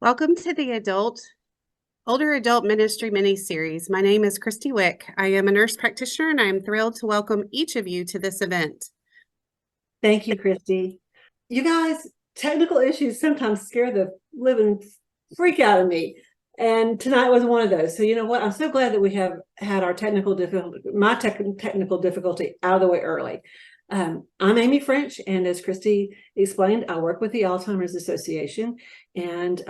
Welcome to the Older Adult Ministry mini-series. My name is Christy Wick. I am a nurse practitioner, and I am thrilled to welcome each of you to this event. Thank you, Christy. You guys, technical issues sometimes scare the living freak out of me. And tonight was one of those. So you know what? I'm so glad that we have had our technical difficulty out of the way early. I'm Amy French, and as Christy explained, I work with the Alzheimer's Association, and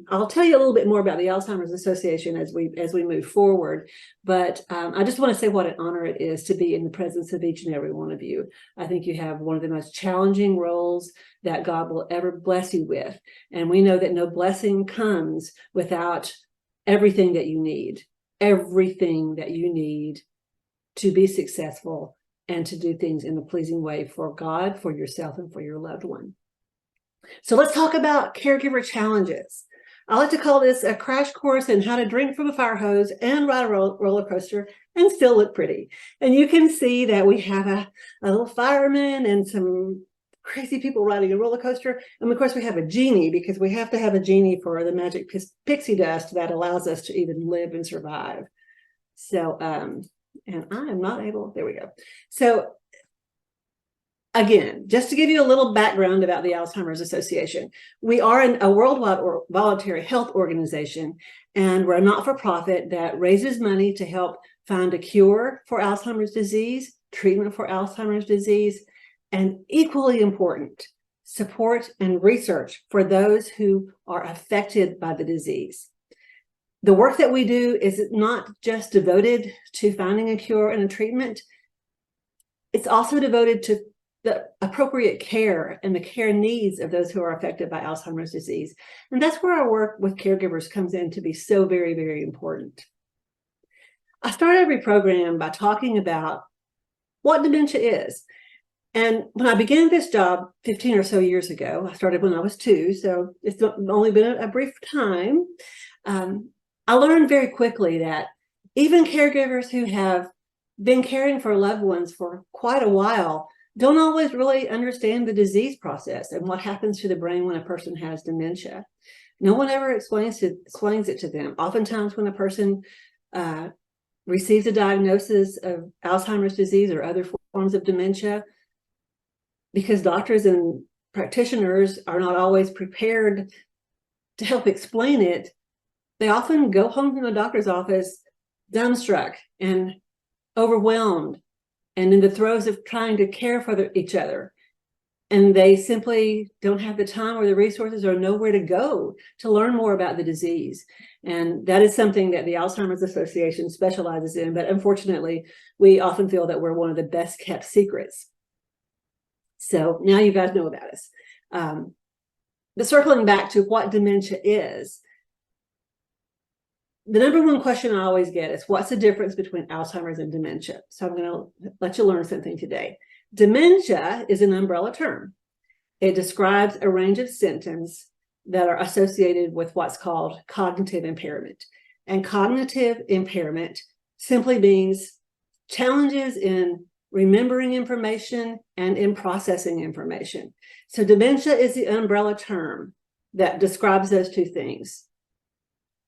I'll tell you a little bit more about the Alzheimer's Association as we move forward. But I just want to say what an honor it is to be in the presence of each and every one of you. I think you have one of the most challenging roles that God will ever bless you with, and we know that no blessing comes without everything that you need to be successful and to do things in a pleasing way for God, for yourself, and for your loved one. So let's talk about caregiver challenges. I like to call this a crash course in how to drink from a fire hose and ride a roller coaster and still look pretty. And you can see that we have a little fireman and some crazy people riding a roller coaster. And of course we have a genie, because we have to have a genie for the magic pixie dust that allows us to even live and survive. So, and I am not able, there we go. So again, just to give you a little background about the Alzheimer's Association, we are a worldwide voluntary health organization, and we're a not-for-profit that raises money to help find a cure for Alzheimer's disease, treatment for Alzheimer's disease, and equally important, support and research for those who are affected by the disease. The work that we do is not just devoted to finding a cure and a treatment. It's also devoted to the appropriate care and the care needs of those who are affected by Alzheimer's disease. And that's where our work with caregivers comes in to be so very, very important. I start every program by talking about what dementia is. And when I began this job 15 or so years ago, I started when I was 2, so it's only been a brief time. I learned very quickly that even caregivers who have been caring for loved ones for quite a while don't always really understand the disease process and what happens to the brain when a person has dementia. No one ever explains it to them. Oftentimes when a person receives a diagnosis of Alzheimer's disease or other forms of dementia, because doctors and practitioners are not always prepared to help explain it, they often go home from the doctor's office dumbstruck and overwhelmed and in the throes of trying to care for each other. And they simply don't have the time or the resources or nowhere to go to learn more about the disease. And that is something that the Alzheimer's Association specializes in. But unfortunately, we often feel that we're one of the best kept secrets. So now you guys know about us. But circling back to what dementia is, the number one question I always get is, what's the difference between Alzheimer's and dementia? So I'm going to let you learn something today. Dementia is an umbrella term. It describes a range of symptoms that are associated with what's called cognitive impairment. And cognitive impairment simply means challenges in remembering information and in processing information. So dementia is the umbrella term that describes those two things.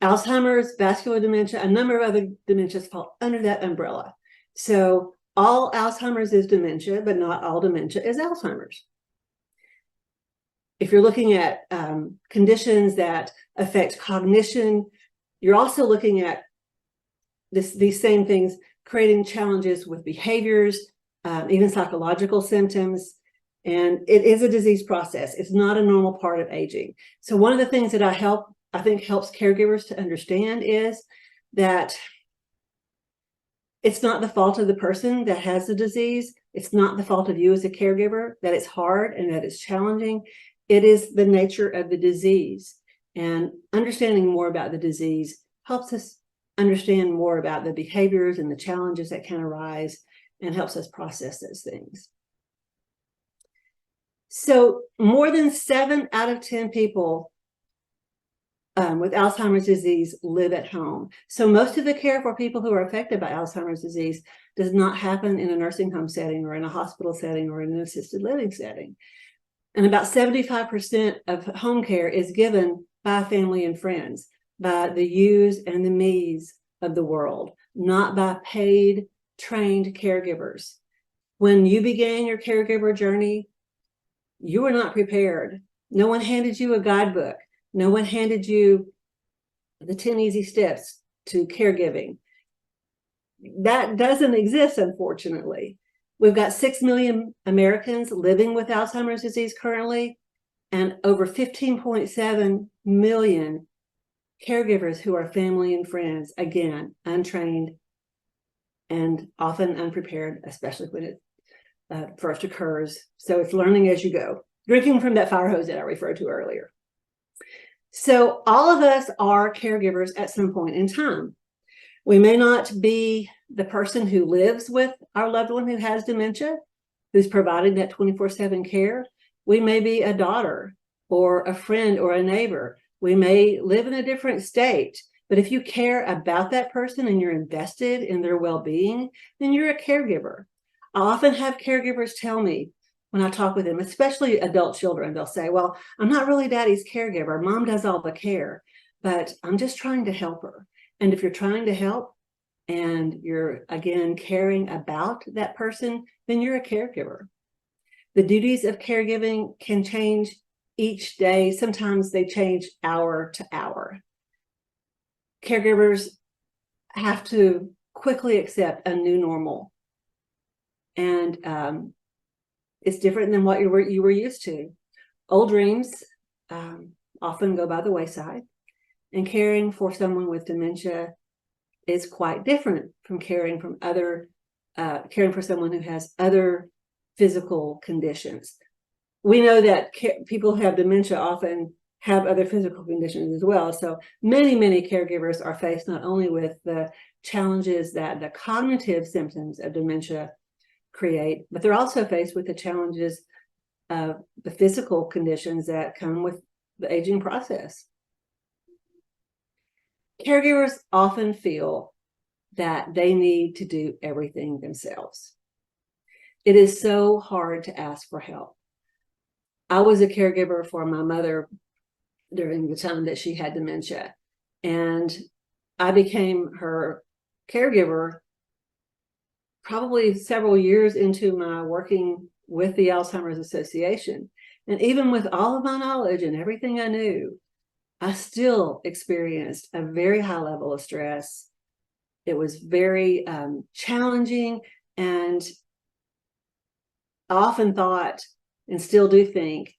Alzheimer's, vascular dementia, a number of other dementias fall under that umbrella. So all Alzheimer's is dementia, but not all dementia is Alzheimer's. If you're looking at conditions that affect cognition, you're also looking at these same things, creating challenges with behaviors, even psychological symptoms. And it is a disease process. It's not a normal part of aging. So one of the things that I think helps caregivers to understand is that it's not the fault of the person that has the disease. It's not the fault of you as a caregiver that it's hard and that it's challenging. It is the nature of the disease. And understanding more about the disease helps us understand more about the behaviors and the challenges that can arise and helps us process those things. So more than 7 out of 10 people with Alzheimer's disease live at home. So most of the care for people who are affected by Alzheimer's disease does not happen in a nursing home setting or in a hospital setting or in an assisted living setting. And about 75% of home care is given by family and friends, by the yous and the me's of the world, not by paid, trained caregivers. When you began your caregiver journey, you were not prepared. No one handed you a guidebook. No one handed you the 10 easy steps to caregiving. That doesn't exist, unfortunately. We've got 6 million Americans living with Alzheimer's disease currently, and over 15.7 million caregivers who are family and friends, again, untrained and often unprepared, especially when it first occurs. So it's learning as you go, drinking from that fire hose that I referred to earlier. So all of us are caregivers at some point in time. We may not be the person who lives with our loved one who has dementia, who's providing that 24/7 care. We may be a daughter or a friend or a neighbor. We may live in a different state, but if you care about that person and you're invested in their well-being, then you're a caregiver. I often have caregivers tell me when I talk with them, especially adult children, they'll say, well, I'm not really daddy's caregiver. Mom does all the care, but I'm just trying to help her. And if you're trying to help and you're, again, caring about that person, then you're a caregiver. The duties of caregiving can change each day. Sometimes they change hour to hour. Caregivers have to quickly accept a new normal. And it's different than what you were used to. Old dreams often go by the wayside. And caring for someone with dementia is quite different from caring for someone who has other physical conditions. We know that people who have dementia often have other physical conditions as well. So many caregivers are faced not only with the challenges that the cognitive symptoms of dementia create, but they're also faced with the challenges of the physical conditions that come with the aging process. Caregivers often feel that they need to do everything themselves. It is so hard to ask for help. I was a caregiver for my mother during the time that she had dementia, and I became her caregiver probably several years into my working with the Alzheimer's Association. And even with all of my knowledge and everything I knew, I still experienced a very high level of stress. It was very challenging, and I often thought, and still do think,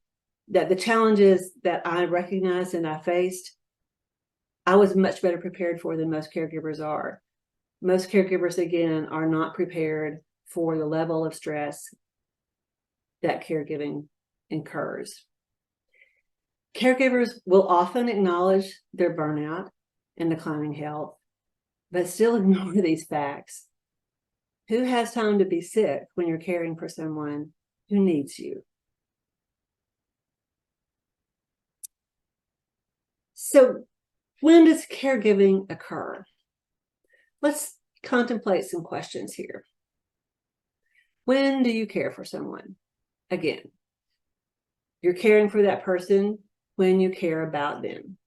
that the challenges that I recognized and I faced, I was much better prepared for than most caregivers are. Most caregivers, again, are not prepared for the level of stress that caregiving incurs. Caregivers will often acknowledge their burnout and declining health, but still ignore these facts. Who has time to be sick when you're caring for someone who needs you? So, when does caregiving occur? Let's contemplate some questions here. When do you care for someone? Again, you're caring for that person when you care about them.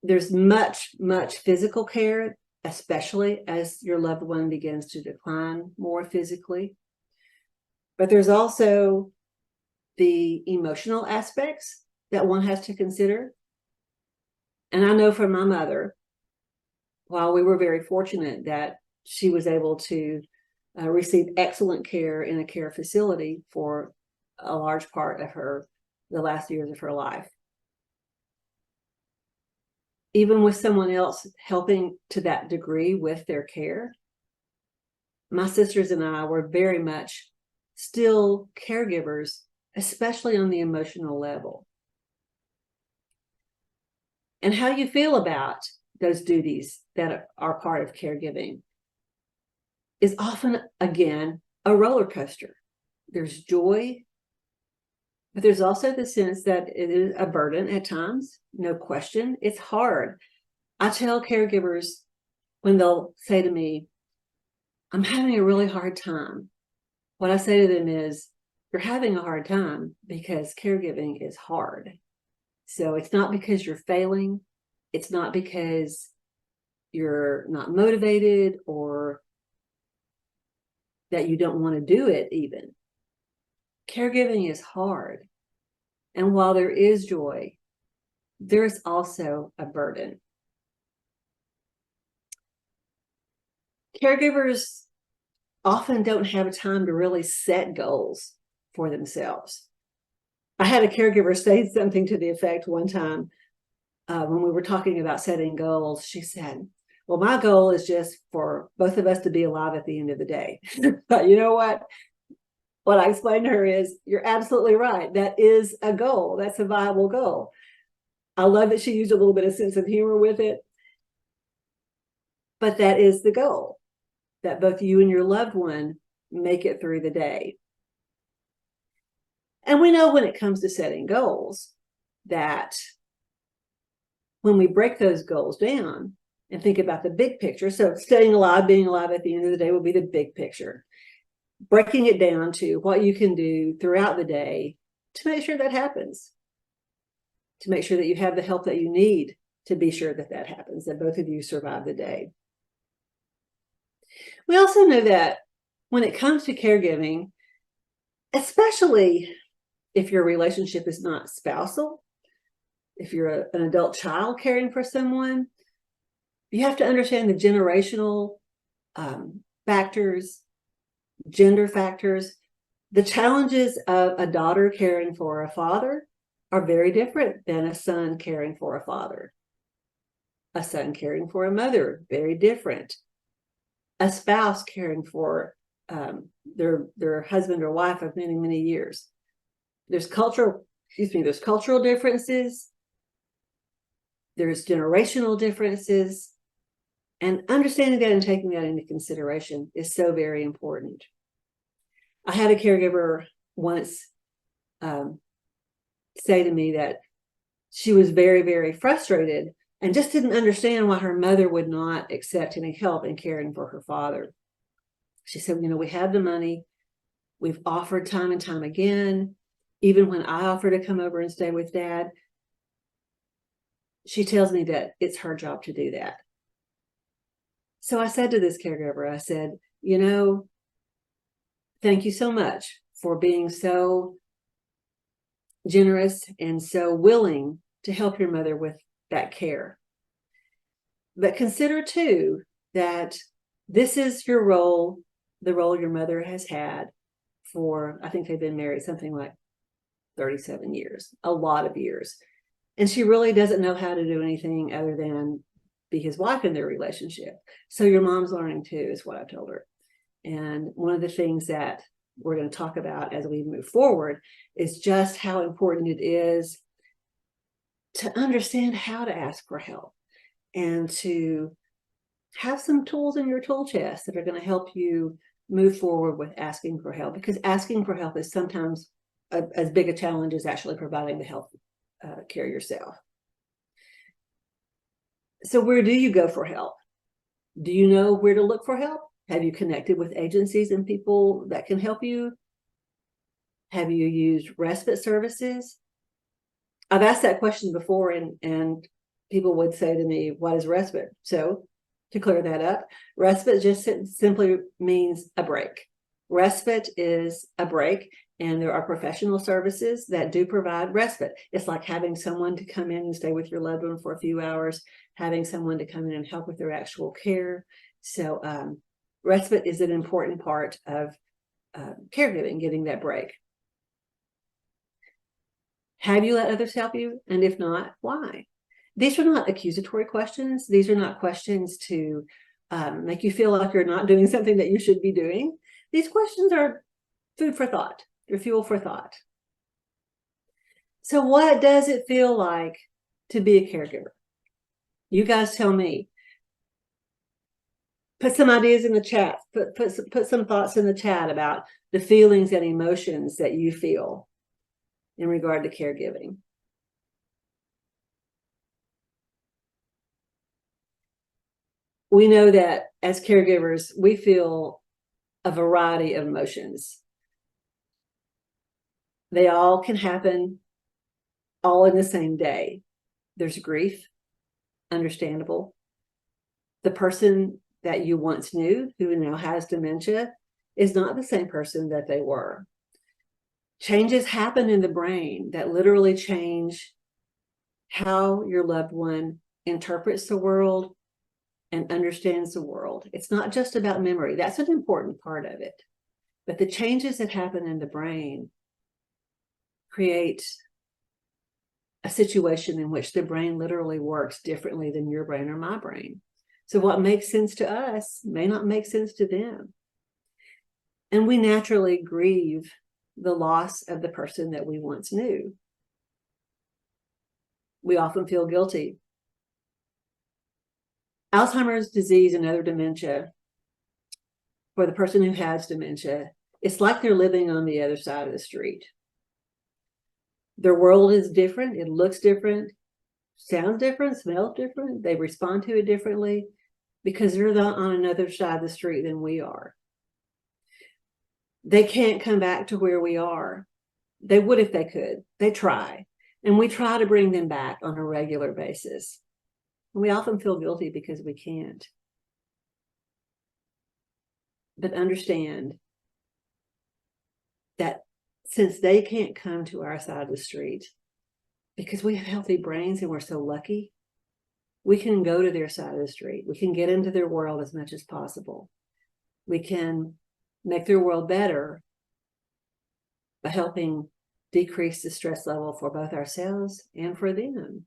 There's much physical care, especially as your loved one begins to decline more physically. But there's also the emotional aspects that one has to consider. And I know from my mother, while we were very fortunate that she was able to receive excellent care in a care facility for a large part of the last years of her life, even with someone else helping to that degree with their care, my sisters and I were very much still caregivers, especially on the emotional level. And how you feel about those duties that are part of caregiving is often, again, a roller coaster. There's joy, but there's also the sense that it is a burden at times, no question. It's hard. I tell caregivers when they'll say to me, I'm having a really hard time. What I say to them is, you're having a hard time because caregiving is hard. So it's not because you're failing. It's not because you're not motivated or that you don't want to do it even. Caregiving is hard. And while there is joy, there's also a burden. Caregivers often don't have time to really set goals for themselves. I had a caregiver say something to the effect one time when we were talking about setting goals. She said, well, my goal is just for both of us to be alive at the end of the day. But you know what? What I explained to her is, you're absolutely right. That is a goal. That's a viable goal. I love that she used a little bit of sense of humor with it. But that is the goal, that both you and your loved one make it through the day. And we know when it comes to setting goals that when we break those goals down and think about the big picture, so staying alive, being alive at the end of the day will be the big picture. Breaking it down to what you can do throughout the day to make sure that happens, to make sure that you have the help that you need to be sure that that happens, that both of you survive the day. We also know that when it comes to caregiving, especially if your relationship is not spousal, if you're an adult child caring for someone, you have to understand the generational factors, gender factors. The challenges of a daughter caring for a father are very different than a son caring for a father. A son caring for a mother, very different. A spouse caring for their husband or wife of many, many years. There's cultural differences. There's generational differences. And understanding that and taking that into consideration is so very important. I had a caregiver once say to me that she was very, very frustrated and just didn't understand why her mother would not accept any help in caring for her father. She said, we have the money. We've offered time and time again. Even when I offer to come over and stay with Dad, she tells me that it's her job to do that. So I said to this caregiver, I said, thank you so much for being so generous and so willing to help your mother with that care. But consider too that this is your role, the role your mother has had for, I think they've been married something like 37 years, a lot of years. And she really doesn't know how to do anything other than be his wife in their relationship. So your mom's learning too, is what I told her. And one of the things that we're going to talk about as we move forward is just how important it is to understand how to ask for help and to have some tools in your tool chest that are going to help you move forward with asking for help, because asking for help is sometimes as big a challenge as actually providing the health care yourself. So where do you go for help? Do you know where to look for help? Have you connected with agencies and people that can help you? Have you used respite services? I've asked that question before, and people would say to me, what is respite? So to clear that up, respite just simply means a break. Respite is a break, and there are professional services that do provide respite. It's like having someone to come in and stay with your loved one for a few hours, having someone to come in and help with their actual care. So respite is an important part of caregiving, getting that break. Have you let others help you? And if not, why? These are not accusatory questions. These are not questions to make you feel like you're not doing something that you should be doing. These questions are food for thought. They're fuel for thought. So what does it feel like to be a caregiver? You guys tell me. Put some ideas in the chat. Put some thoughts in the chat about the feelings and emotions that you feel in regard to caregiving. We know that as caregivers, we feel a variety of emotions. They all can happen all in the same day. There's grief, understandable. The person that you once knew who now has dementia is not the same person that they were. Changes happen in the brain that literally change how your loved one interprets the world and understands the world. It's not just about memory. That's an important part of it. But the changes that happen in the brain create a situation in which the brain literally works differently than your brain or my brain. So what makes sense to us may not make sense to them. And we naturally grieve the loss of the person that we once knew. We often feel guilty. Alzheimer's disease and other dementia, for the person who has dementia, it's like they're living on the other side of the street. Their world is different. It looks different, sounds different, smells different. They respond to it differently because they're not on another side of the street than we are. They can't come back to where we are. They would if they could. They try. And we try to bring them back on a regular basis. And we often feel guilty because we can't. But understand that since they can't come to our side of the street, because we have healthy brains and we're so lucky, we can go to their side of the street. We can get into their world as much as possible. We can make their world better by helping decrease the stress level for both ourselves and for them,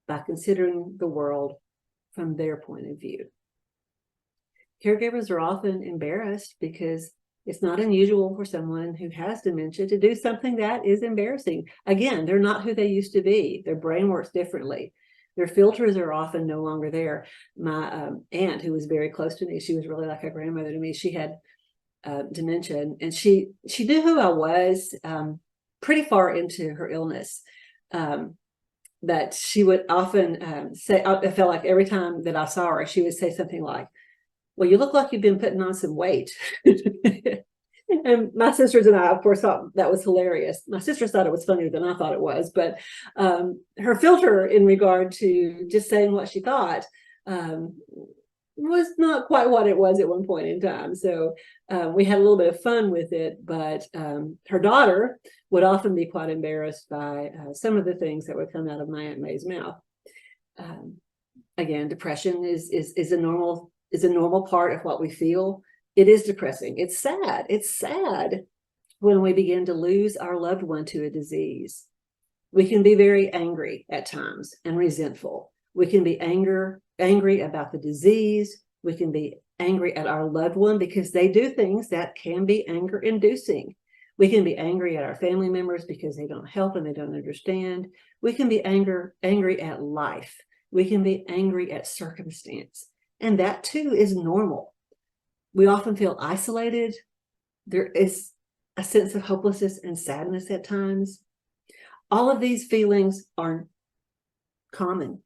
by considering the world from their point of view. Caregivers are often embarrassed because it's not unusual for someone who has dementia to do something that is embarrassing. Again, they're not who they used to be. Their brain works differently. Their filters are often no longer there. My aunt, who was very close to me, she was really like a grandmother to me. She had dementia, and she knew who I was pretty far into her illness. But she would often say, I felt like every time that I saw her, she would say something like, "Well, you look like you've been putting on some weight." And my sisters and I, of course, thought that was hilarious. My sisters thought it was funnier than I thought it was, but her filter in regard to just saying what she thought was not quite what it was at one point in time. So we had a little bit of fun with it, but her daughter would often be quite embarrassed by some of the things that would come out of my Aunt May's mouth. Again, depression is a normal part of what we feel. It is depressing. It's sad. It's sad when we begin to lose our loved one to a disease. We can be very angry at times and resentful. We can be angry about the disease. We can be angry at our loved one because they do things that can be anger inducing. We can be angry at our family members because they don't help and they don't understand. We can be angry at life. We can be angry at circumstance. And that too is normal. We often feel isolated. There is a sense of hopelessness and sadness at times. All of these feelings are common.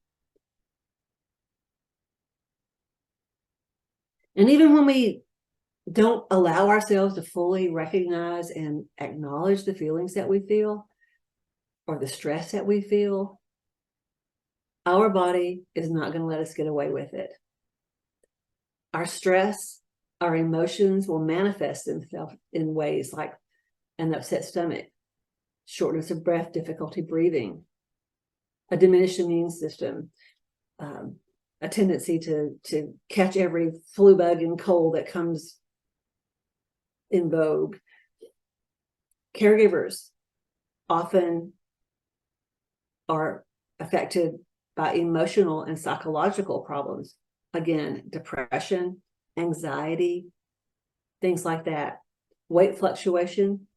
And even when we don't allow ourselves to fully recognize and acknowledge the feelings that we feel or the stress that we feel, our body is not going to let us get away with it. Our stress, our emotions will manifest themselves in ways like an upset stomach, shortness of breath, difficulty breathing, a diminished immune system, a tendency to catch every flu bug and cold that comes in vogue. Caregivers often are affected by emotional and psychological problems. Again, depression, anxiety, things like that. Weight fluctuation,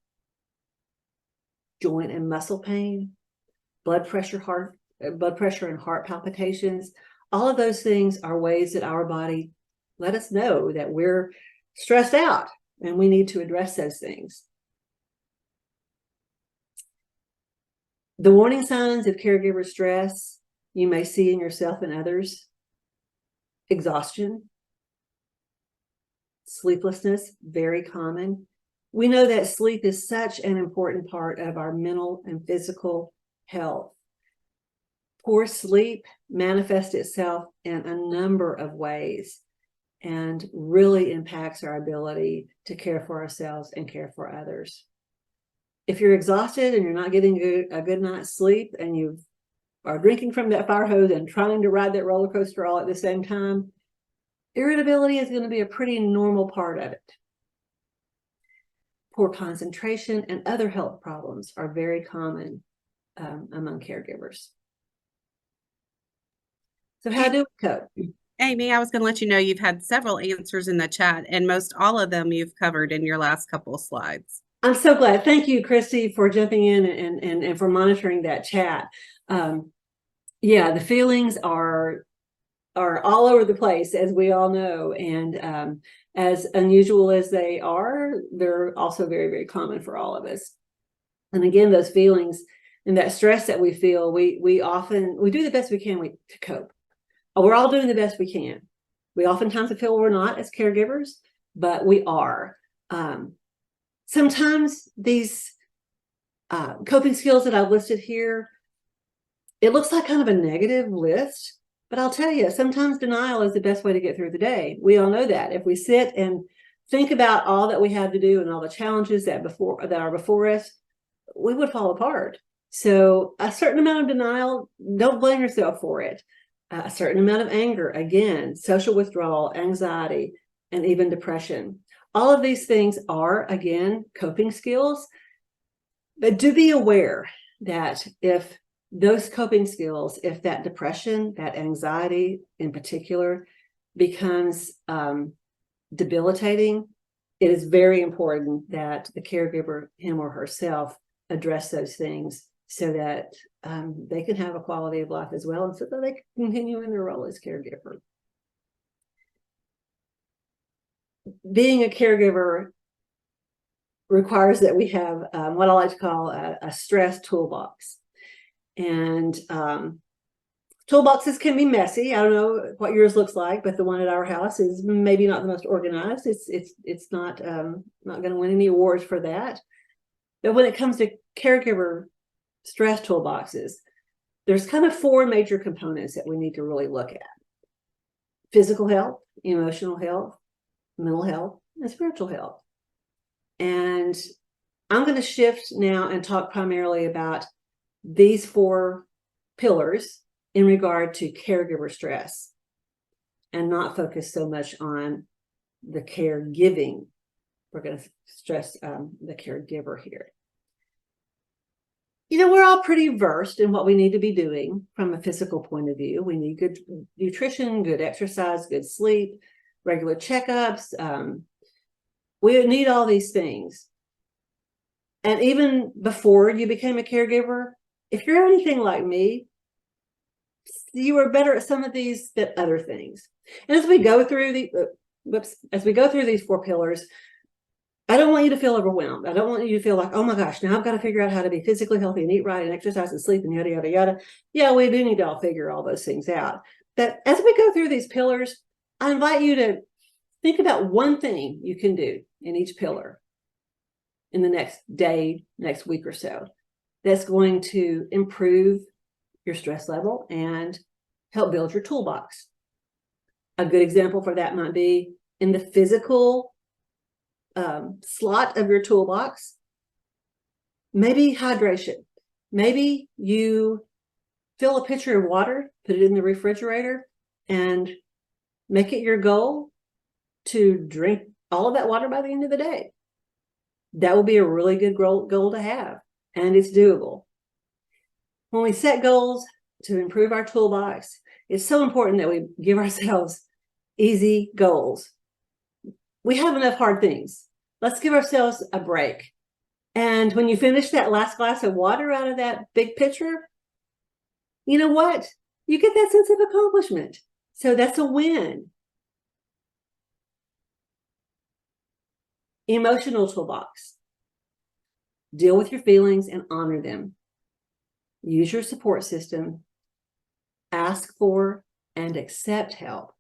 joint and muscle pain, blood pressure and heart palpitations. All of those things are ways that our body let us know that we're stressed out and we need to address those things. The warning signs of caregiver stress you may see in yourself and others: exhaustion, sleeplessness, very common. We know that sleep is such an important part of our mental and physical health. Poor sleep manifests itself in a number of ways and really impacts our ability to care for ourselves and care for others. If you're exhausted and you're not getting a good night's sleep, and you are drinking from that fire hose and trying to ride that roller coaster all at the same time, irritability is going to be a pretty normal part of it. Poor concentration and other health problems are very common among caregivers. So how do we cope? Amy, I was going to let you know you've had several answers in the chat, and most all of them you've covered in your last couple of slides. I'm so glad. Thank you, Christy, for jumping in and for monitoring that chat. Yeah, the feelings are all over the place, as we all know, and as unusual as they are, they're also very, very common for all of us. And again, those feelings and that stress that we feel, we do the best we can to cope. We're all doing the best we can. We oftentimes feel we're not as caregivers, but we are. Sometimes these coping skills that I've listed here, it looks like kind of a negative list, but I'll tell you, sometimes denial is the best way to get through the day. We all know that. If we sit and think about all that we have to do and all the challenges that are before us, we would fall apart. So a certain amount of denial, don't blame yourself for it. A certain amount of anger, again, social withdrawal, anxiety, and even depression. All of these things are, again, coping skills. But do be aware that if those coping skills, if that depression, that anxiety in particular, becomes debilitating, it is very important that the caregiver, him or herself, address those things so that they can have a quality of life as well, and so that they can continue in their role as caregiver. Being a caregiver requires that we have what I like to call a stress toolbox. And toolboxes can be messy. I don't know what yours looks like, but the one at our house is maybe not the most organized. It's not going to win any awards for that. But when it comes to caregiver stress toolboxes, there's kind of four major components that we need to really look at: physical health, emotional health, mental health, and spiritual health. And I'm going to shift now and talk primarily about these four pillars in regard to caregiver stress, and not focus so much on the caregiving. We're going to stress the caregiver here. You know, we're all pretty versed in what we need to be doing from a physical point of view. We need good nutrition, good exercise, good sleep, regular checkups. We need all these things. And even before you became a caregiver, if you're anything like me, you were better at some of these than other things. And as we go through these four pillars, I don't want you to feel overwhelmed. I don't want you to feel like, oh my gosh, now I've got to figure out how to be physically healthy and eat right and exercise and sleep and yada, yada, yada. Yeah, we do need to all figure all those things out. But as we go through these pillars, I invite you to think about one thing you can do in each pillar in the next day, next week or so, that's going to improve your stress level and help build your toolbox. A good example for that might be in the physical slot of your toolbox. Maybe hydration. Maybe you fill a pitcher of water, put it in the refrigerator, and make it your goal to drink all of that water by the end of the day. That will be a really good goal to have, and it's doable. When we set goals to improve our toolbox, it's so important that we give ourselves easy goals. We have enough hard things. Let's give ourselves a break. And when you finish that last glass of water out of that big pitcher, you know what? You get that sense of accomplishment. So that's a win. Emotional toolbox. Deal with your feelings and honor them. Use your support system. Ask for and accept help.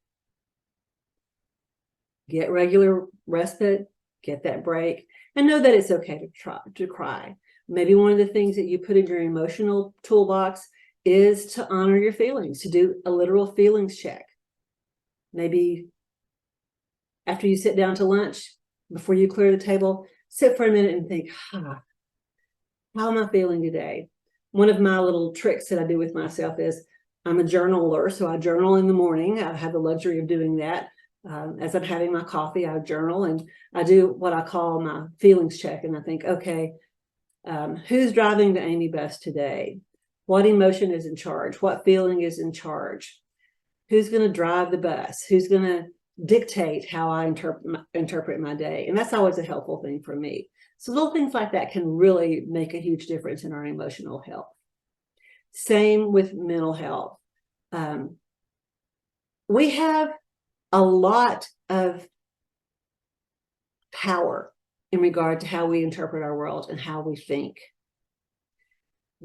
Get regular respite get that break, and know that it's okay to cry. Maybe one of the things that you put in your emotional toolbox is to honor your feelings, to do a literal feelings check. Maybe after you sit down to lunch, before you clear the table, sit for a minute and think, how am I feeling today? One of my little tricks that I do with myself is I'm a journaler, so I journal in the morning. I have the luxury of doing that. As I'm having my coffee, I journal and I do what I call my feelings check. And I think, okay, who's driving the Amy bus today? What emotion is in charge? What feeling is in charge? Who's going to drive the bus? Who's going to dictate how I interpret my day? And that's always a helpful thing for me. So little things like that can really make a huge difference in our emotional health. Same with mental health. We have a lot of power in regard to how we interpret our world and how we think.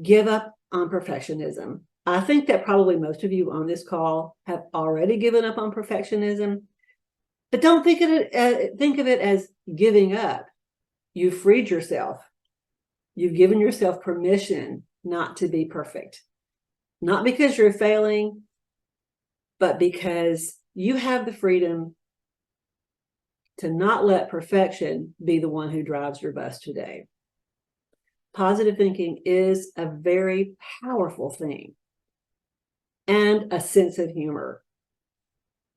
Give up on perfectionism. I think that probably most of you on this call have already given up on perfectionism, but don't think of it as giving up. You've freed yourself. You've given yourself permission not to be perfect. Not because you're failing, but because you have the freedom to not let perfection be the one who drives your bus today. Positive thinking is a very powerful thing, and a sense of humor.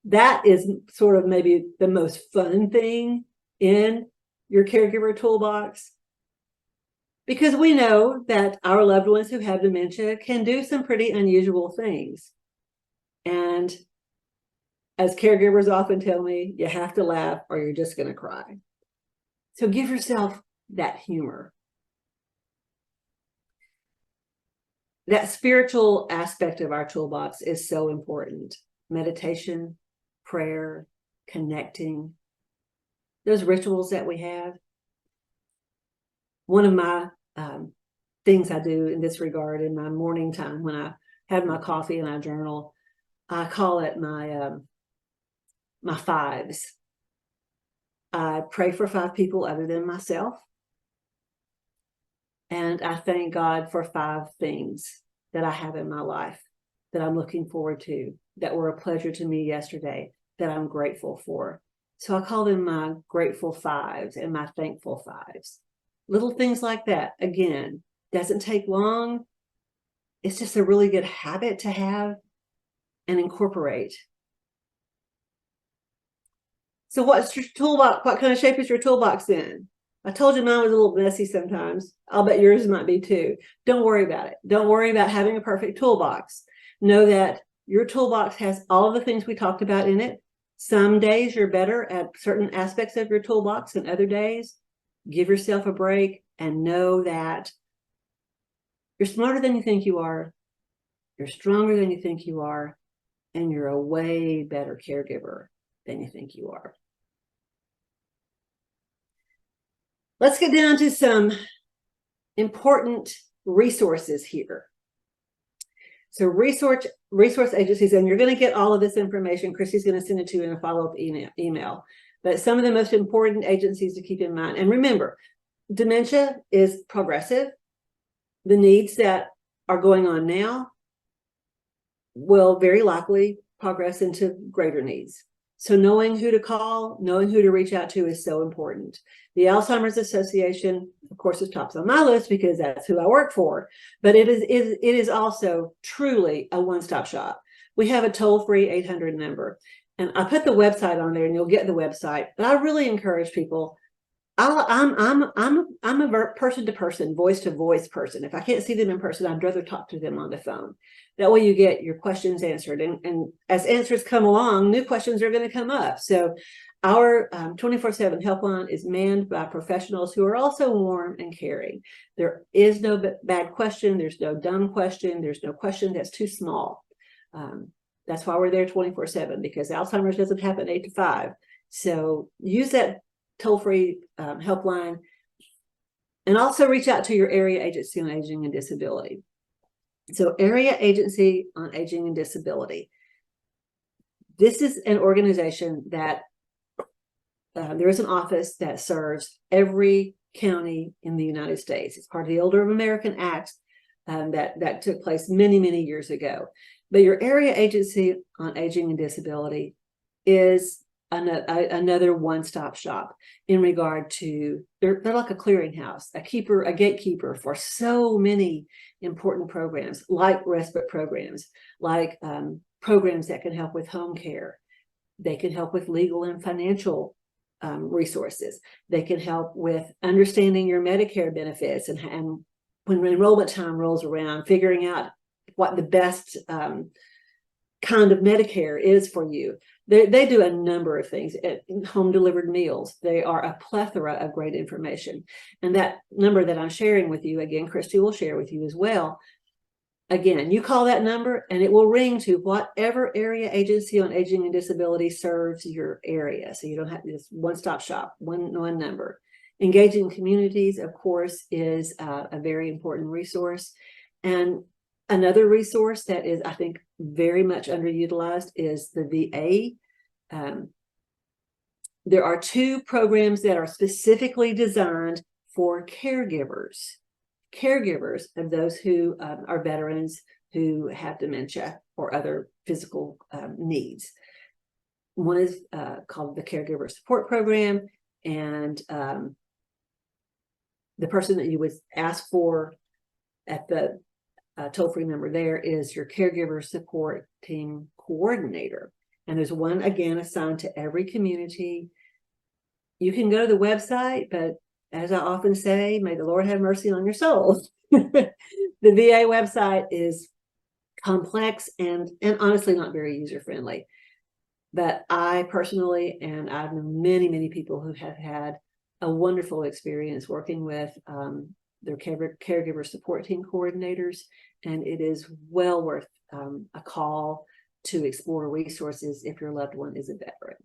That is sort of maybe the most fun thing in your caregiver toolbox, because we know that our loved ones who have dementia can do some pretty unusual things. And as caregivers often tell me, you have to laugh or you're just going to cry. So give yourself that humor. That spiritual aspect of our toolbox is so important. Meditation, prayer, connecting, those rituals that we have. One of my things I do in this regard in my morning time when I have my coffee and I journal, I call it my fives. I pray for 5 people other than myself. And I thank God for 5 things that I have in my life that I'm looking forward to, that were a pleasure to me yesterday, that I'm grateful for. So I call them my grateful 5s and my thankful 5s. Little things like that, again, doesn't take long. It's just a really good habit to have and incorporate. So what's your toolbox? What kind of shape is your toolbox in? I told you mine was a little messy sometimes. I'll bet yours might be too. Don't worry about it. Don't worry about having a perfect toolbox. Know that your toolbox has all of the things we talked about in it. Some days you're better at certain aspects of your toolbox than other days. Give yourself a break and know that you're smarter than you think you are. You're stronger than you think you are. And you're a way better caregiver than you think you are. Let's get down to some important resources here. So resource agencies, and you're going to get all of this information. Christy's going to send it to you in a follow-up email. But some of the most important agencies to keep in mind. And remember, dementia is progressive. The needs that are going on now will very likely progress into greater needs. So knowing who to call, knowing who to reach out to is so important. The Alzheimer's Association, of course, is tops on my list because that's who I work for, but it is also truly a one-stop shop. We have a toll-free 800 number, and I put the website on there and you'll get the website, but I really encourage people. I'm a person-to-person, voice-to-voice person. If I can't see them in person, I'd rather talk to them on the phone. That way you get your questions answered. And as answers come along, new questions are going to come up. So our 24/7 helpline is manned by professionals who are also warm and caring. There is no bad question. There's no dumb question. There's no question that's too small. That's why we're there 24/7, because Alzheimer's doesn't happen 8 to 5. So use that toll-free helpline, and also reach out to your area agency on aging and disability. So Area Agency on Aging and Disability. This is an organization that there is an office that serves every county in the United States. It's part of the Older American Act that took place many, many years ago. But your area agency on aging and disability is another one-stop shop in regard to, they're like a clearinghouse, a gatekeeper for so many important programs, like respite programs, like programs that can help with home care. They can help with legal and financial resources. They can help with understanding your Medicare benefits, and when enrollment time rolls around, figuring out what the best kind of Medicare is for you. They do a number of things. Home delivered meals. They are a plethora of great information. And that number that I'm sharing with you, again, Christy will share with you as well. Again, you call that number and it will ring to whatever area agency on aging and disability serves your area. So you don't have this one-stop shop, one number. Engaging communities, of course, is a very important resource. And another resource that is, I think, very much underutilized is the VA. There are 2 programs that are specifically designed for caregivers of those who are veterans who have dementia or other physical needs. One is called the Caregiver Support Program, and the person that you would ask for at the toll-free number there is your Caregiver Support Team Coordinator. And there's one, again, assigned to every community. You can go to the website, but as I often say, may the Lord have mercy on your soul. The VA website is complex and honestly not very user-friendly. But I personally, and I've known many, many people who have had a wonderful experience working with their caregiver support team coordinators, and it is well worth a call to explore resources if your loved one is a veteran.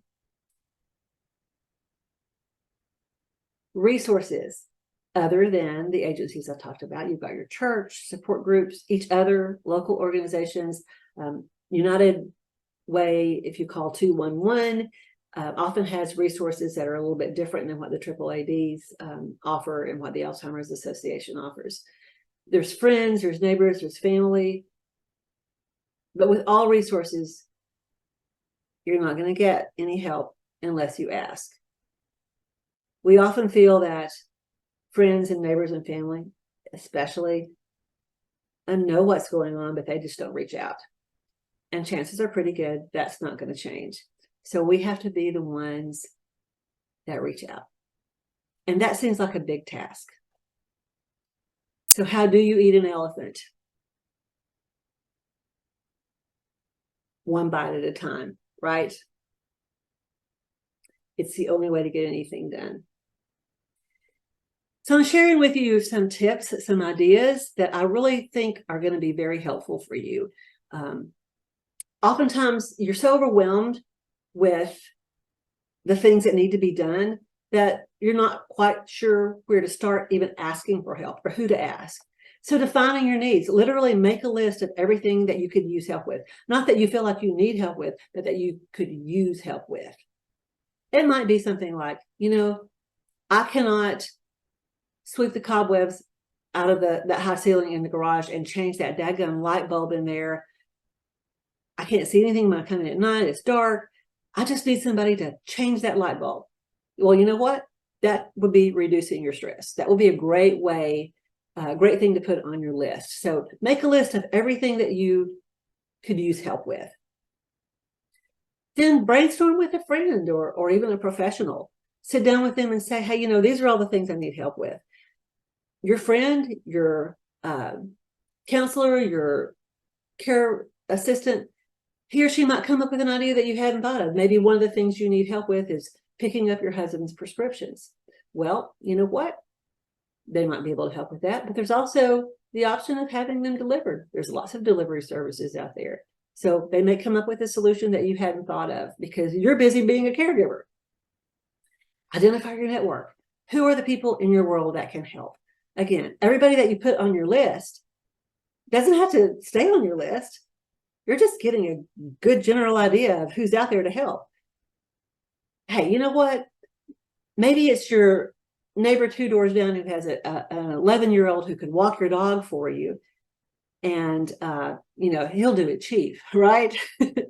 Resources other than the agencies I talked about. You've got your church, support groups, each other, local organizations. United Way, if you call 211, often has resources that are a little bit different than what the AAADs offer and what the Alzheimer's Association offers. There's friends, there's neighbors, there's family. But with all resources, you're not going to get any help unless you ask. We often feel that friends and neighbors and family, especially, know what's going on, but they just don't reach out. And chances are pretty good that's not going to change. So we have to be the ones that reach out. And that seems like a big task. So how do you eat an elephant? One bite at a time, right? It's the only way to get anything done. So I'm sharing with you some tips, some ideas that I really think are going to be very helpful for you. Oftentimes you're so overwhelmed with the things that need to be done that you're not quite sure where to start even asking for help or who to ask. So defining your needs, literally make a list of everything that you could use help with. Not that you feel like you need help with, but that you could use help with. It might be something like, I cannot sweep the cobwebs out of that high ceiling in the garage and change that daggum light bulb in there. I can't see anything when I come in at night. It's dark. I just need somebody to change that light bulb. Well, you know what? That would be reducing your stress. That would be a great way, a great thing to put on your list. So make a list of everything that you could use help with. Then brainstorm with a friend or even a professional. Sit down with them and say, hey, these are all the things I need help with. Your friend, your counselor, your care assistant, he or she might come up with an idea that you hadn't thought of. Maybe one of the things you need help with is picking up your husband's prescriptions. Well, you know what? They might be able to help with that, but there's also the option of having them delivered. There's lots of delivery services out there. So they may come up with a solution that you hadn't thought of because you're busy being a caregiver. Identify your network. Who are the people in your world that can help? Again, everybody that you put on your list doesn't have to stay on your list. You're just getting a good general idea of who's out there to help. Hey, you know what? Maybe it's your neighbor 2 doors down who has an 11-year-old who could walk your dog for you. And, he'll do it cheap, right?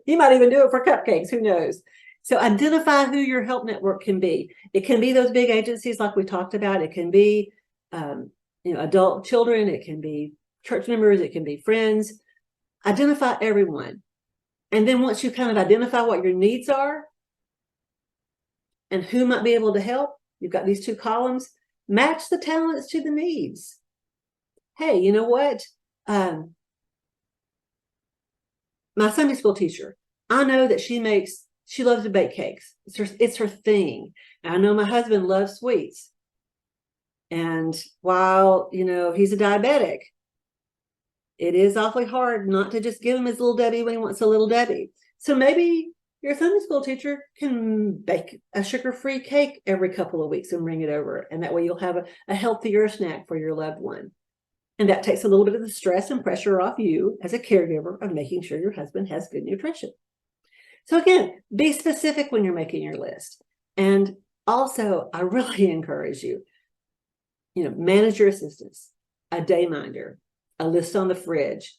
He might even do it for cupcakes, who knows? So identify who your help network can be. It can be those big agencies like we talked about. It can be, adult children. It can be church members. It can be friends. Identify everyone. And then once you kind of identify what your needs are and who might be able to help, you've got these two columns, match the talents to the needs. Hey, you know what? My Sunday school teacher, I know that she loves to bake cakes. It's her thing. And I know my husband loves sweets. And while, he's a diabetic, it is awfully hard not to just give him his Little Debbie when he wants a Little Debbie. So maybe your Sunday school teacher can bake a sugar-free cake every couple of weeks and bring it over. And that way you'll have a healthier snack for your loved one. And that takes a little bit of the stress and pressure off you as a caregiver of making sure your husband has good nutrition. So again, be specific when you're making your list. And also, I really encourage you, manage your assistants, a day minder, a list on the fridge.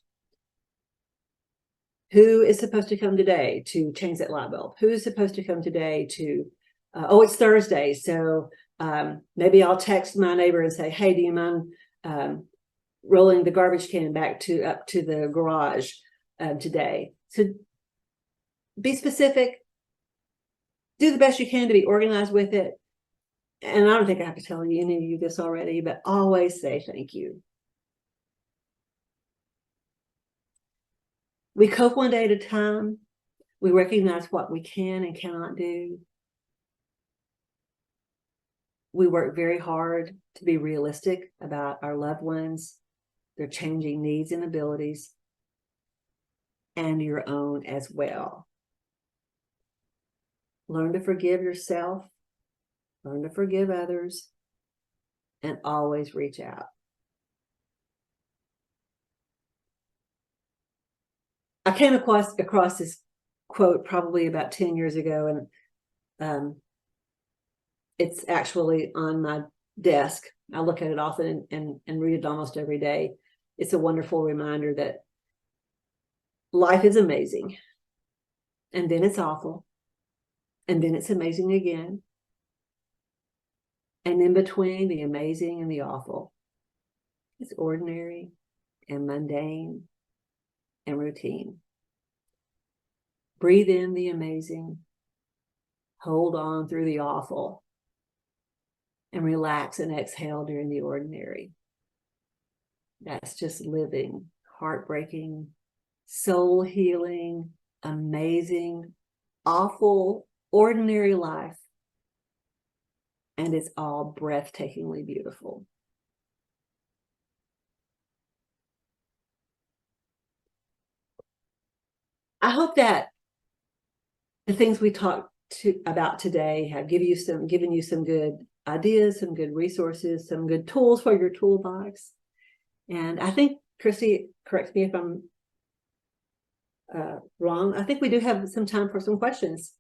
Who is supposed to come today to change that light bulb? Who is supposed to come today to, it's Thursday, so maybe I'll text my neighbor and say, hey, do you mind rolling the garbage can up to the garage today? So be specific, do the best you can to be organized with it. And I don't think I have to tell any of you this already, but always say thank you. We cope one day at a time. We recognize what we can and cannot do. We work very hard to be realistic about our loved ones, their changing needs and abilities, and your own as well. Learn to forgive yourself, learn to forgive others, and always reach out. I came across this quote probably about 10 years ago, and it's actually on my desk. I look at it often and read it almost every day. It's a wonderful reminder that life is amazing, and then it's awful, and then it's amazing again. And in between the amazing and the awful, it's ordinary and mundane and routine. Breathe in the amazing, hold on through the awful, and relax and exhale during the ordinary. That's just living heartbreaking, soul healing, amazing, awful, ordinary life. And it's all breathtakingly beautiful. I hope that the things we talked about today have given you some good ideas, some good resources, some good tools for your toolbox. And I think, Christy, correct me if I'm wrong, I think we do have some time for some questions.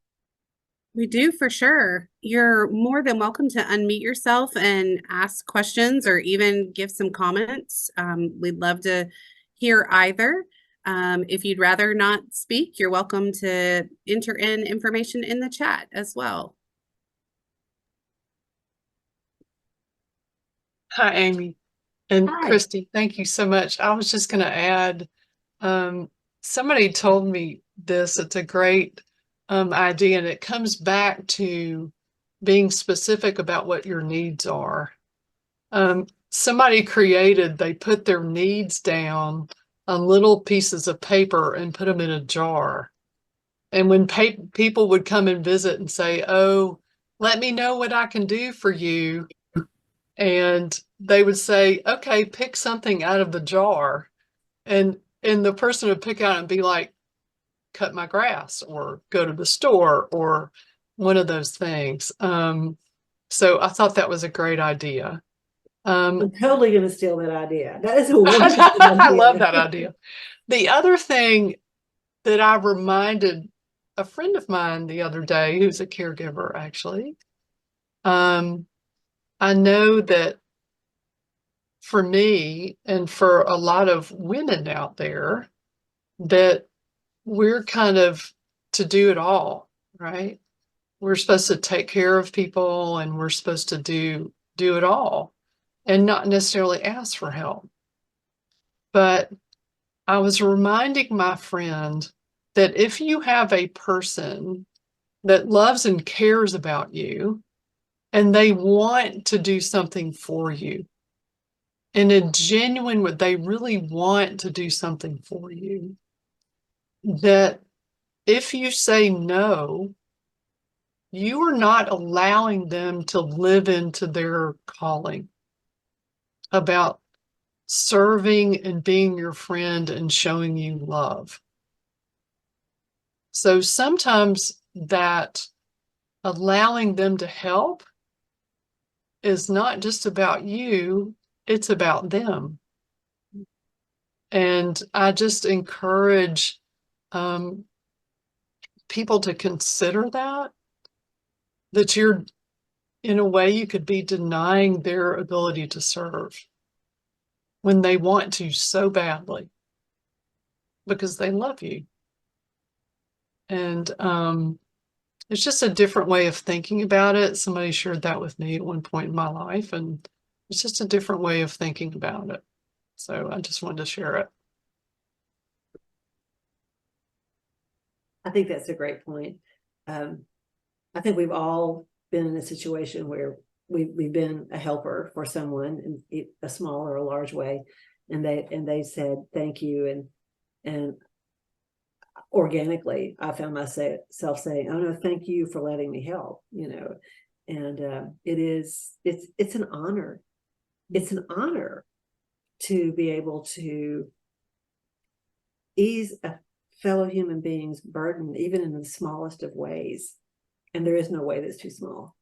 We do for sure. You're more than welcome to unmute yourself and ask questions or even give some comments. We'd love to hear either. If you'd rather not speak, you're welcome to enter in information in the chat as well. Hi, Amy and Hi. Christy. Thank you so much. I was just going to add, somebody told me this. It's a great idea, and it comes back to being specific about what your needs are. Somebody they put their needs down on little pieces of paper and put them in a jar. And when people would come and visit and say, oh, let me know what I can do for you. And they would say, okay, pick something out of the jar. And the person would pick out and be like, cut my grass or go to the store or one of those things. So I thought that was a great idea. I'm totally going to steal that idea. That is a wonderful idea. I love that idea. The other thing that I reminded a friend of mine the other day, who's a caregiver actually, I know that for me and for a lot of women out there, that we're kind of to do it all, right? We're supposed to take care of people and we're supposed to do it all and not necessarily ask for help. But I was reminding my friend that if you have a person that loves and cares about you and they want to do something for you, in a genuine way, they really want to do something for you, that if you say no, you are not allowing them to live into their calling about serving and being your friend and showing you love. So sometimes that allowing them to help is not just about you, it's about them. And I just encourage people to consider that you're, in a way, you could be denying their ability to serve when they want to so badly because they love you. And it's just a different way of thinking about it. Somebody shared that with me at one point in my life, and it's just a different way of thinking about it. So I just wanted to share it. I think that's a great point. I think we've all been in a situation where we've been a helper for someone in a small or a large way, and they said thank you, and organically I found myself saying, oh no, thank you for letting me help, and it's an honor. It's an honor to be able to ease a fellow human being's burden, even in the smallest of ways. And there is no way that's too small.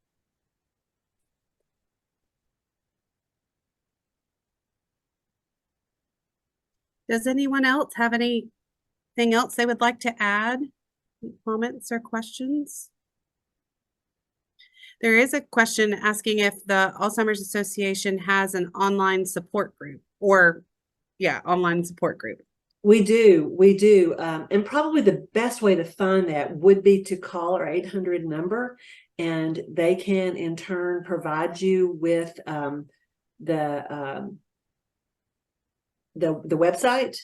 Does anyone else have anything else they would like to add? Comments or questions? There is a question asking if the Alzheimer's Association has an online support group online support group. We do. And probably the best way to find that would be to call our 800 number, and they can in turn provide you with the website.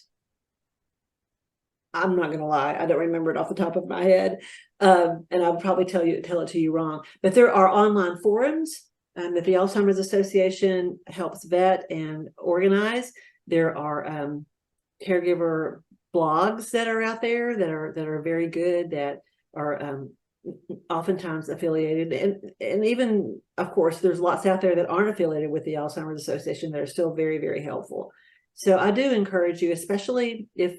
I'm not going to lie, I don't remember it off the top of my head, and I'll probably tell it to you wrong. But there are online forums that the Alzheimer's Association helps vet and organize. There are caregiver blogs that are out there that are very good, that are oftentimes affiliated, and even, of course, there's lots out there that aren't affiliated with the Alzheimer's Association that are still very, very helpful. So I do encourage you, especially if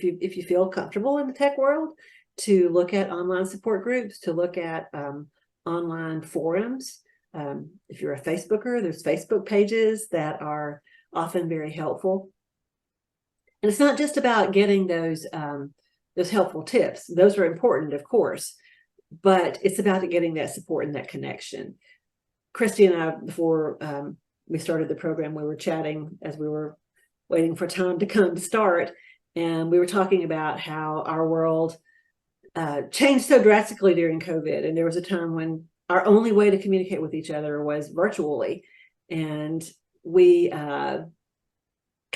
you feel comfortable in the tech world, to look at online support groups, to look at online forums. If you're a Facebooker, there's Facebook pages that are often very helpful. And it's not just about getting those helpful tips. Those are important, of course, but it's about getting that support and that connection. Christy and I, before we started the program, we were chatting as we were waiting for time to come to start, and we were talking about how our world changed so drastically during COVID, and there was a time when our only way to communicate with each other was virtually, and we kind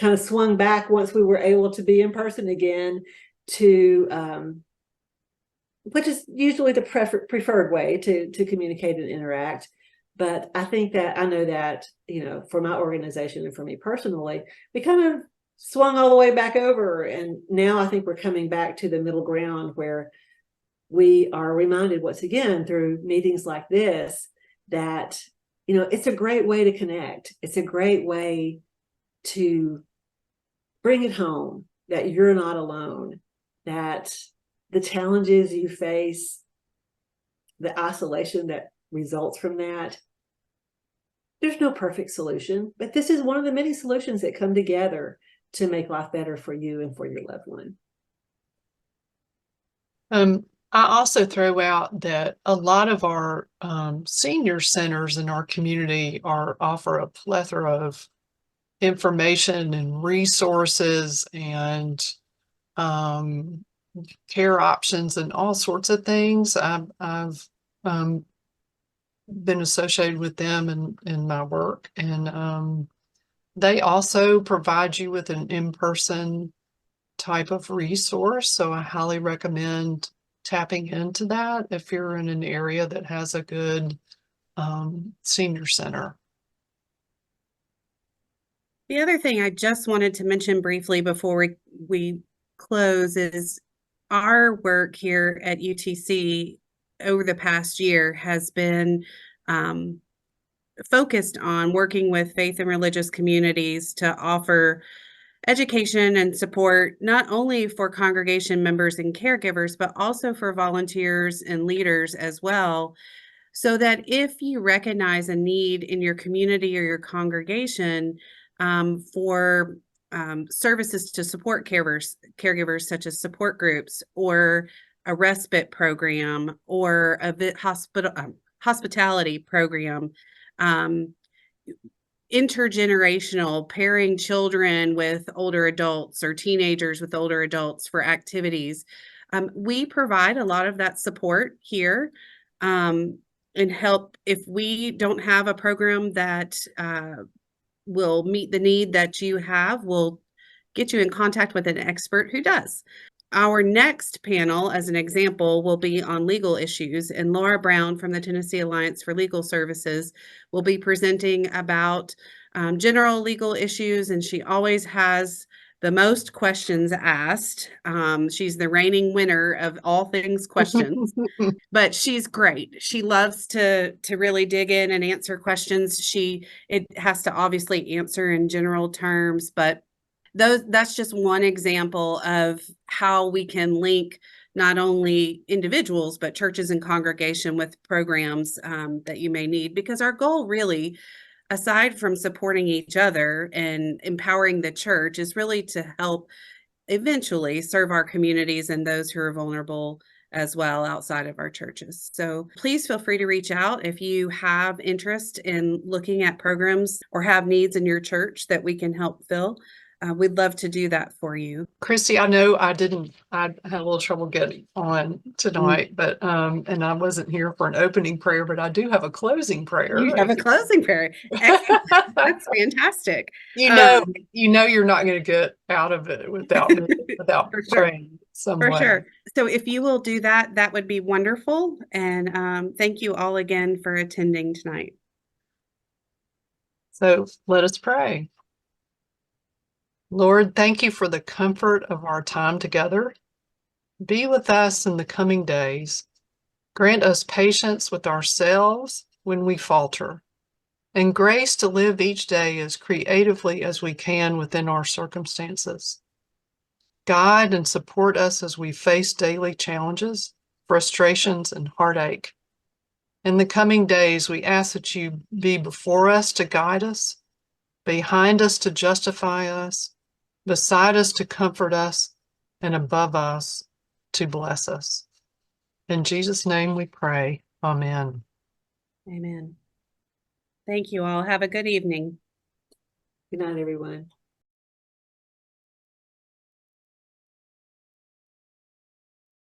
of swung back once we were able to be in person again to which is usually the preferred way to communicate and interact. But I think that I know that, for my organization and for me personally, we kind of swung all the way back over. And now I think we're coming back to the middle ground where we are reminded once again through meetings like this that, it's a great way to connect. It's a great way to bring it home that you're not alone, that the challenges you face, the isolation that results from that, there's no perfect solution, but this is one of the many solutions that come together to make life better for you and for your loved one. I also throw out that a lot of our senior centers in our community offer a plethora of information and resources and um, care options and all sorts of things. I've been associated with them in my work, and they also provide you with an in-person type of resource. So I highly recommend tapping into that if you're in an area that has a good senior center. The other thing I just wanted to mention briefly before we close is our work here at UTC over the past year has been focused on working with faith and religious communities to offer education and support, not only for congregation members and caregivers, but also for volunteers and leaders as well. So that if you recognize a need in your community or your congregation for services to support caregivers such as support groups or a respite program or a hospitality program, um, intergenerational, pairing children with older adults or teenagers with older adults for activities. We provide a lot of that support here and help. If we don't have a program that will meet the need that you have, we'll get you in contact with an expert who does. Our next panel, as an example, will be on legal issues, and Laura Brown from the Tennessee Alliance for Legal Services will be presenting about general legal issues, and she always has the most questions asked. She's the reigning winner of all things questions, but she's great. She loves to really dig in and answer questions. It has to obviously answer in general terms, but that's just one example of how we can link not only individuals but churches and congregation with programs that you may need, because our goal really, aside from supporting each other and empowering the church, is really to help eventually serve our communities and those who are vulnerable as well outside of our churches. So please feel free to reach out if you have interest in looking at programs or have needs in your church that we can help fill. We'd love to do that for you. Christy, I know I had a little trouble getting on tonight, but and I wasn't here for an opening prayer, but I do have a closing prayer. You have a closing prayer. Excellent. That's fantastic. You know you're not going to get out of it without For sure. praying some For way. sure. So if you will do that, that would be wonderful. And thank you all again for attending tonight. So let us pray. Lord, thank you for the comfort of our time together. Be with us in the coming days. Grant us patience with ourselves when we falter, and grace to live each day as creatively as we can within our circumstances. Guide and support us as we face daily challenges, frustrations, and heartache. In the coming days, we ask that you be before us to guide us, behind us to justify us, beside us to comfort us, and above us to bless us. In Jesus' name we pray. Amen. Amen. Thank you all. Have a good evening. Good night, everyone.